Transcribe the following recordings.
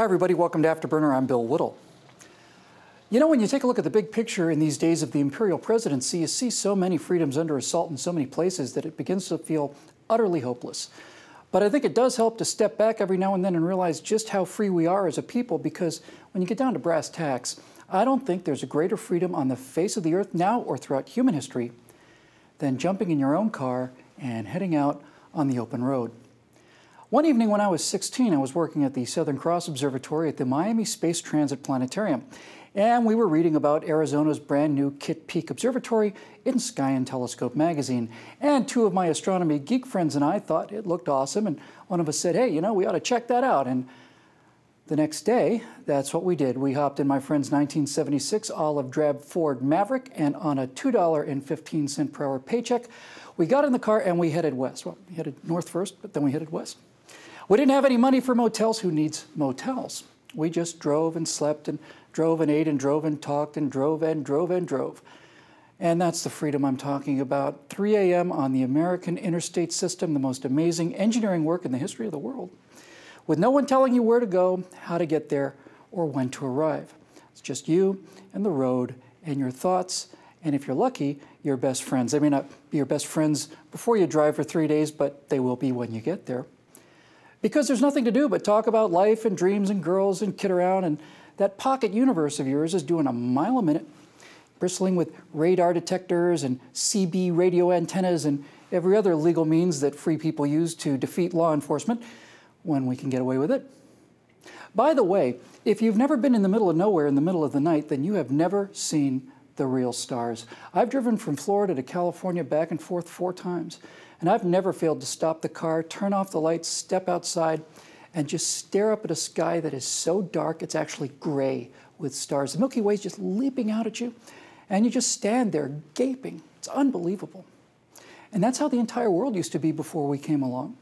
Hi everybody, welcome to Afterburner. I'm Bill Whittle. You know, when you take a look at the big picture in these days of the imperial presidency, you see so many freedoms under assault in so many places that it begins to feel utterly hopeless. But I think it does help to step back every now and then and realize just how free we are as a people, because when you get down to brass tacks, I don't think there's a greater freedom on the face of the earth now or throughout human history than jumping in your own car and heading out on the open road. One evening when I was 16, I was working at the Southern Cross Observatory at the Miami Space Transit Planetarium, and we were reading about Arizona's brand new Kitt Peak Observatory in Sky and Telescope magazine. And two of my astronomy geek friends and I thought it looked awesome, and one of us said, hey, you know, we ought to check that out. And the next day, that's what we did. We hopped in my friend's 1976 olive drab Ford Maverick, and on a $2.15 per hour paycheck, we got in the car and we headed west. Well, we headed north first, but then we headed west. We didn't have any money for motels. Who needs motels? We just drove and slept and drove and ate and drove and talked and drove and drove and drove. And that's the freedom I'm talking about. 3 a.m. on the American interstate system, the most amazing engineering work in the history of the world, with no one telling you where to go, how to get there, or when to arrive. It's just you and the road and your thoughts, and if you're lucky, your best friends. They may not be your best friends before you drive for 3 days, but they will be when you get there. Because there's nothing to do but talk about life and dreams and girls and kid around, and that pocket universe of yours is doing a mile a minute, bristling with radar detectors and CB radio antennas and every other legal means that free people use to defeat law enforcement when we can get away with it. By the way, if you've never been in the middle of nowhere in the middle of the night, then you have never seen the real stars. I've driven from Florida to California back and forth 4 times, and I've never failed to stop the car, turn off the lights, step outside, and just stare up at a sky that is so dark it's actually gray with stars. The Milky Way is just leaping out at you, and you just stand there gaping. It's unbelievable. And that's how the entire world used to be before we came along.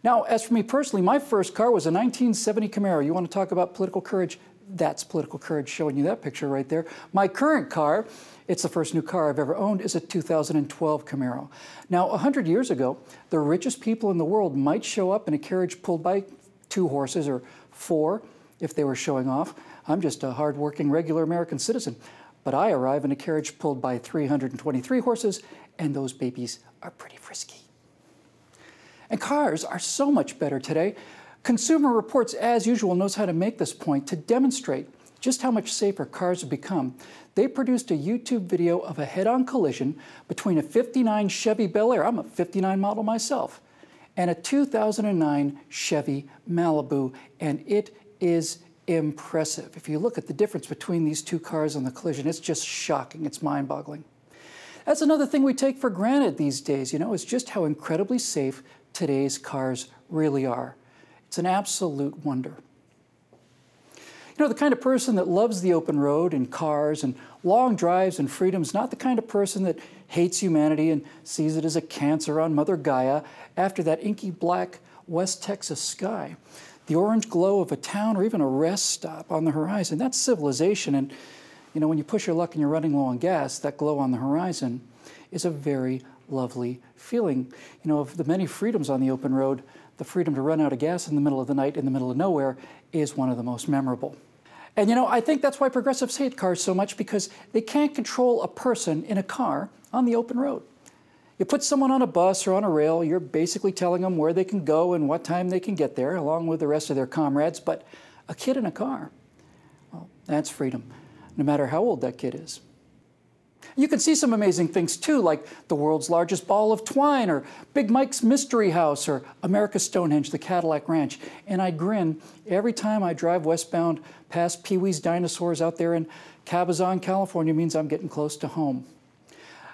Now, as for me personally, my first car was a 1970 Camaro. You want to talk about political courage? That's political courage, showing you that picture right there. My current car, it's the first new car I've ever owned, is a 2012 Camaro. Now, 100 years ago, the richest people in the world might show up in a carriage pulled by 2 horses or 4 if they were showing off. I'm just a hardworking, regular American citizen. But I arrive in a carriage pulled by 323 horses, and those babies are pretty frisky. And cars are so much better today. Consumer Reports, as usual, knows how to make this point to demonstrate just how much safer cars have become. They produced a YouTube video of a head-on collision between a '59 Chevy Bel Air, I'm a '59 model myself, and a 2009 Chevy Malibu, and it is impressive. If you look at the difference between these 2 cars on the collision, it's just shocking, it's mind-boggling. That's another thing we take for granted these days, you know, is just how incredibly safe today's cars really are. It's an absolute wonder. You know, the kind of person that loves the open road and cars and long drives and freedom's not the kind of person that hates humanity and sees it as a cancer on Mother Gaia after that inky black West Texas sky. The orange glow of a town or even a rest stop on the horizon, that's civilization. And, you know, when you push your luck and you're running low on gas, that glow on the horizon is a very lovely feeling. You know, of the many freedoms on the open road, the freedom to run out of gas in the middle of the night in the middle of nowhere is one of the most memorable. And you know, I think that's why progressives hate cars so much, because they can't control a person in a car on the open road. You put someone on a bus or on a rail, you're basically telling them where they can go and what time they can get there, along with the rest of their comrades. But a kid in a car, well, that's freedom, no matter how old that kid is. You can see some amazing things too, like the world's largest ball of twine, or Big Mike's Mystery House, or America's Stonehenge, the Cadillac Ranch. And I grin every time I drive westbound past Pee-wee's Dinosaurs out there in Cabazon, California. Means I'm getting close to home.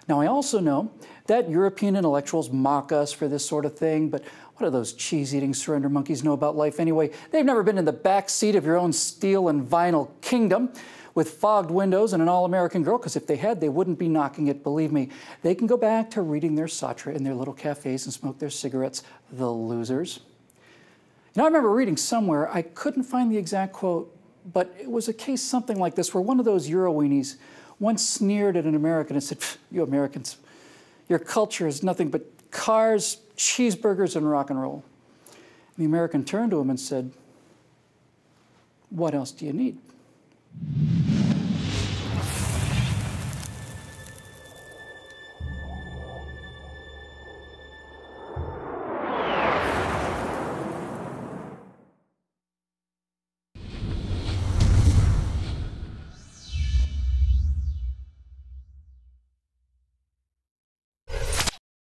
Now, I also know that European intellectuals mock us for this sort of thing, but what do those cheese-eating surrender monkeys know about life anyway? They've never been in the back seat of your own steel and vinyl kingdom with fogged windows and an all-American girl, because if they had, they wouldn't be knocking it, believe me. They can go back to reading their Sartre in their little cafes and smoke their cigarettes, the losers. You know, I remember reading somewhere, I couldn't find the exact quote, but it was a case something like this, where one of those Euro-weenies once sneered at an American and said, you Americans, your culture is nothing but cars, cheeseburgers, and rock and roll. And the American turned to him and said, What else do you need?